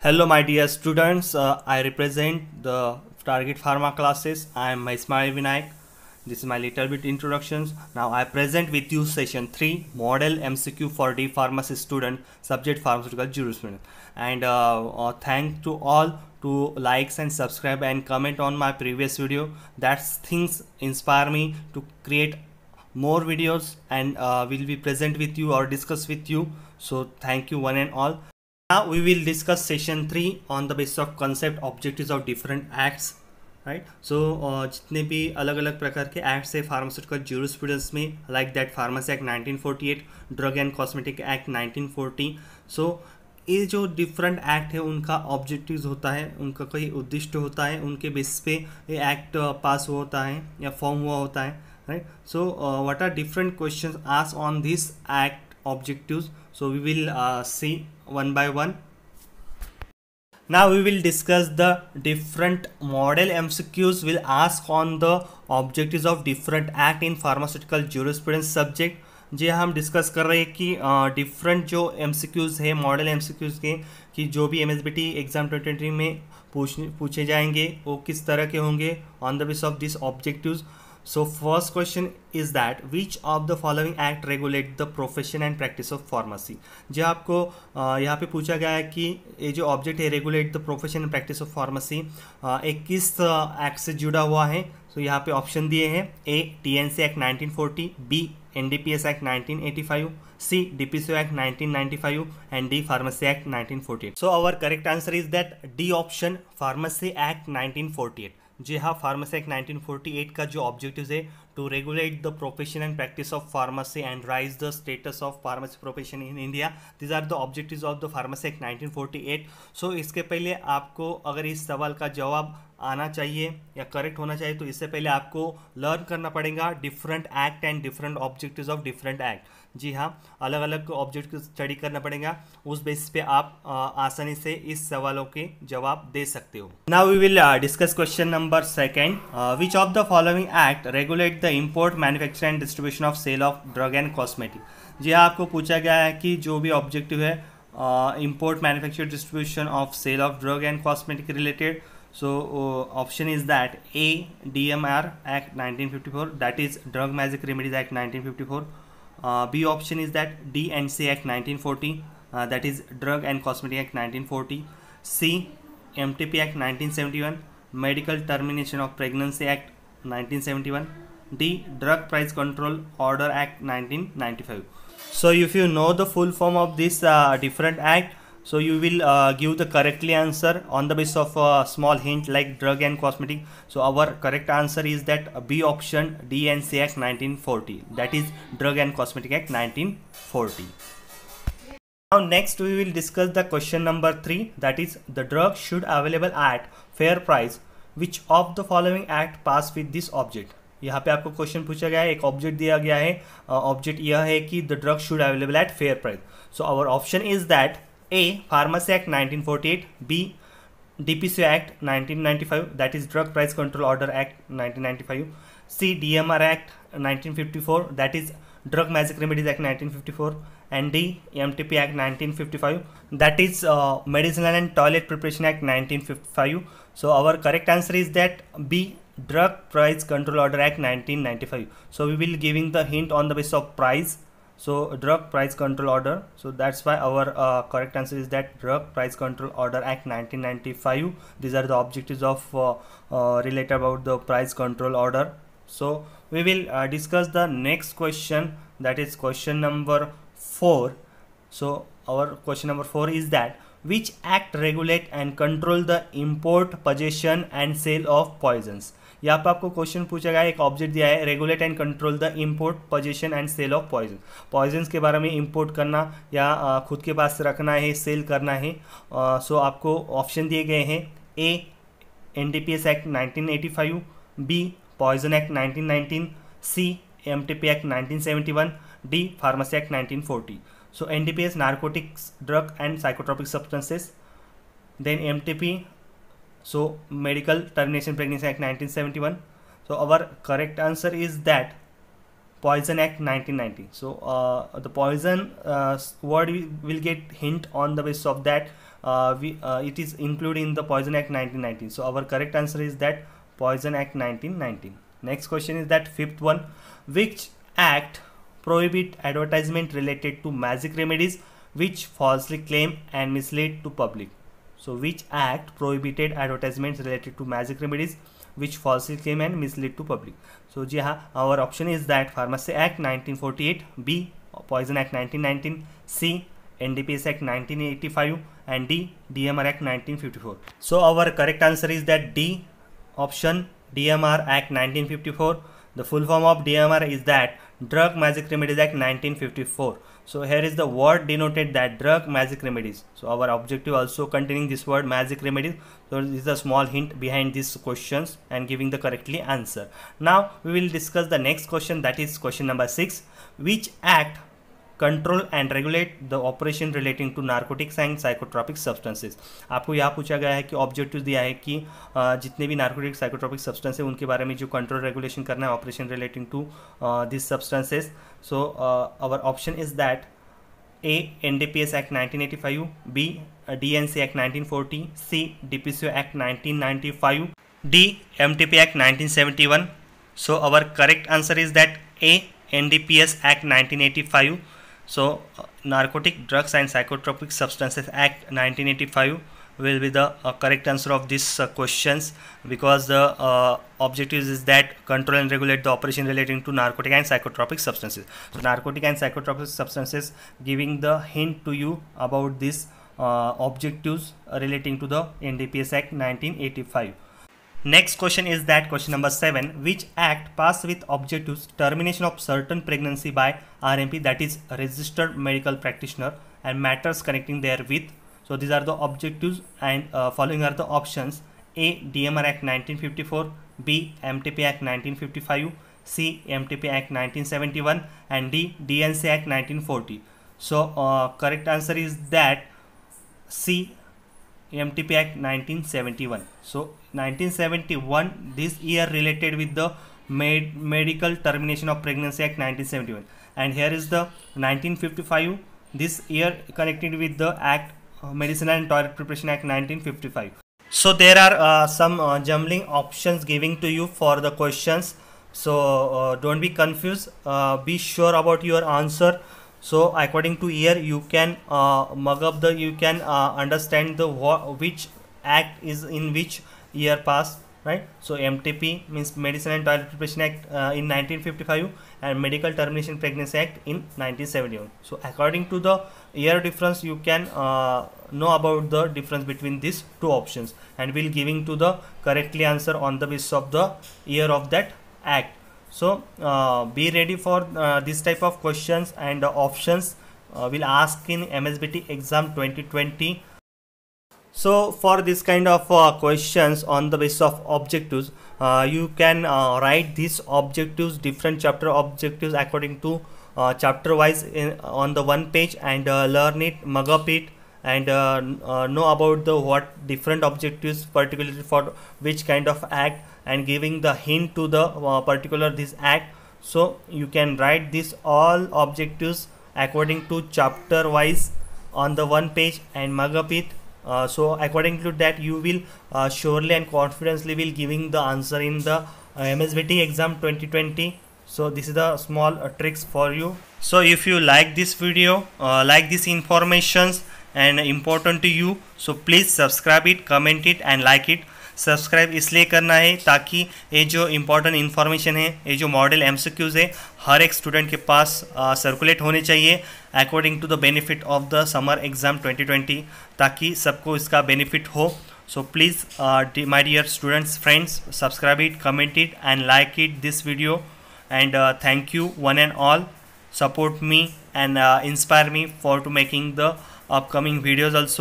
Hello, my dear students. I represent the Target Pharma classes. I am Ismail Vinayak. This is my little bit introductions. Now I present with you session 3 model MCQ for D pharmacy student subject pharmaceutical jurisprudence. And thank to all to likes and subscribe and comment on my previous video. That things inspire me to create more videos and will be present with you or discuss with you. So thank you one and all. Now we will discuss session 3 on the basis of concept objectives of different acts, right? So जितने भी अलग अलग प्रकार के acts है pharmaceutical jurisprudence में, like that pharmacy act 1948, drug and cosmetic act 1940. सो ये जो डिफरेंट एक्ट है उनका ऑब्जेक्टिव्स होता है, उनका कोई उद्देश्य होता है, उनके बेसिस पे ये एक्ट पास हुआ होता है या फॉर्म हुआ होता है, right? So what are different questions asked on this act objectives. So we will see one by one. Now we will discuss the different model MCQs will ask on the objectives of different act in pharmaceutical jurisprudence subject. जी हम discuss कर रहे हैं कि different जो MCQs है model MCQs के, कि जो भी MSBT एग्जाम 2023 में पूछे जाएंगे वो किस तरह के होंगे on the base of this objectives. So first question is that which of the following act regulate the profession and practice of pharmacy. जो आपको यहाँ पे पूछा गया है कि ये जो ऑब्जेक्ट है regulate the profession and practice of pharmacy, एक किस एक्ट से जुड़ा हुआ है. तो यहाँ पे ऑप्शन दिए हैं: A TNC act 1940, B NDPS act 1985, C DPCO act 1995 and D pharmacy act 1948. So our correct answer is that D option, pharmacy act 1948. जी हाँ, फार्मेसी एक्ट 1948 का जो ऑब्जेक्टिव है to regulate the profession and practice of pharmacy and raise the status of pharmacy profession in India, this are the objectives of the pharmacy act 1948. So इसके पहले आपको अगर इस सवाल का जवाब आना चाहिए या करेक्ट होना चाहिए तो इससे पहले आपको लर्न करना पड़ेगा different act and different objectives of different act. जी हाँ, अलग अलग ऑब्जेक्टिव स्टडी करना पड़ेगा, उस बेसिस पे आप आसानी से इस सवालों के जवाब दे सकते हो. Now we will discuss question number second. Which of the following act regulate the import, manufacture and distribution of sale of drug and cosmetic. जी हाँ, आपको पूछा गया है कि जो भी ऑब्जेक्टिव है import, manufacture, distribution of sale of drug and cosmetic related. So option is that A DMR Act 1954, that is Drug Magic Remedies Act 1954. B option is that DNC Act 1940, that is Drug and Cosmetic Act 1940. C MTP Act 1971, Medical Termination of Pregnancy Act 1971. D Drug Price Control Order Act 1995. So if you know the full form of this different act, so you will give the correctly answer on the basis of a small hint like drug and cosmetic. So our correct answer is that B option, DNC Act 1940, that is Drug and Cosmetic Act 1940. Now next we will discuss the question number 3, that is the drug should available at fair price. Which of the following act pass with this object. यहाँ पे आपको question पूछा गया है, एक object दिया गया है, ऑब्जेक्ट यह है कि the drug should available at fair price. So our option is that A Pharmacy Act 1948, B DPCO Act 1995, that is Drug Price Control Order Act 1995, C DMR Act 1954, that is Drug Magic Remedies Act 1954, and D MTP Act 1955, that is Medicinal and Toilet Preparation Act 1955. So our correct answer is that B Drug Price Control Order Act 1995. So we will giving the hint on the basis of price. So Drug Price Control Order, so that's why our correct answer is that Drug Price Control Order Act 1995. These are the objectives of related about the price control order. So we will discuss the next question, that is question number 4. So our question number 4 is that which act regulate and control the import, possession and sale of poisons. यहाँ पर आपको question पूछा गया है, एक object दिया है, regulate and control the import, position and sale of poison. Poisons के बारे में इंपोर्ट करना या खुद के पास रखना है, सेल करना है. सो आपको ऑप्शन दिए गए हैं: A NDPS act 1985, B poison act 1919, C MTP act 1971, D pharmacy act 1940. So NDPS narcotics, drug and psychotropic substances, then MTP so Medical Termination Pregnancy Act 1971. So our correct answer is that Poison Act 1990. So the poison word will get hint on the basis of that it is included in the Poison Act 1990. So our correct answer is that Poison Act 1919. Next question is that fifth one. Which act prohibit advertisement related to magic remedies which falsely claim and mislead to public? So which act prohibited advertisements related to magic remedies which falsely claim and mislead to public? So जी हाँ, our option is that Pharmacy Act 1948, B Poison Act 1919, C NDPS Act 1985 and D DMR Act 1954. So our correct answer is that D option, DMR Act 1954. The full form of DMR is that Drug Magic Remedies Act 1954. So here is the word denoted that drug magic remedies. So our objective also containing this word magic remedies. So this is a small hint behind these questions and giving the correctly answer. Now we will discuss the next question, that is question number 6. Which act control and regulate the operation relating to narcotics and psychotropic substances? आपको यहाँ पूछा गया है कि objective दिया है कि जितने भी नार्कोटिक साइकोट्रॉपिक सब्सटेंस है उनके बारे में जो कंट्रोल रेगुलेशन करना है operation relating to this substances. So our option is that A NDPS Act 1985, B DNC Act 1940, C DPCO Act 1995, D MTP Act 1971. So our correct answer is that A NDPS Act 1985. So Narcotic Drugs and Psychotropic Substances Act 1985 will be the correct answer of these questions, because the objectives is that control and regulate the operation relating to narcotic and psychotropic substances. So narcotic and psychotropic substances giving the hint to you about these objectives relating to the NDPS Act 1985. Next question is that question number 7. Which act passed with objectives termination of certain pregnancy by RMP, that is registered medical practitioner, and matters connecting therewith? So these are the objectives, and following are the options: A DMR Act 1954, B MTP Act 1955, C MTP Act 1971, and D DNC Act 1940. So correct answer is that C MTP Act 1971. So 1971, this year related with the Medical Termination of Pregnancy Act 1971, and here is the 1955, this year connected with the Act Medicine and Toilet Preparation Act 1955. So there are some jumbling options giving to you for the questions, so don't be confused, be sure about your answer. So according to year you can mug up the, you can understand the which act is in which year passed, right? So MTP means Medicine and Toilet Preparation Act in 1955 and Medical Termination Pregnancy Act in 1971. So according to the year difference you can know about the difference between these two options, and will giving to the correctly answer on the basis of the year of that act. So be ready for this type of questions, and options will ask in MSBT exam 2020. So for this kind of questions on the basis of objectives, you can write these objectives, different chapter objectives according to chapter wise on the one page, and learn it, mug up it, and know about the what different objectives particularly for which kind of act, and giving the hint to the particular this act. So you can write this all objectives according to chapter wise on the one page and mug up it. So according to that you will surely and confidently will giving the answer in the MSBT exam 2020. So this is the small tricks for you. So if you like this video, like this informations and important to you, so please subscribe it, comment it and like it. Subscribe इसलिए करना है ताकि ये जो important information है, ये जो model MCQs है, हर एक स्टूडेंट के पास सर्कुलेट होने चाहिए according to the benefit of the summer exam 2020, ताकि सबको इसका बेनिफिट हो. So please my dear students, friends, subscribe it, comment it and like it this video, and thank you one and all. Support me and inspire me for to making the upcoming videos also.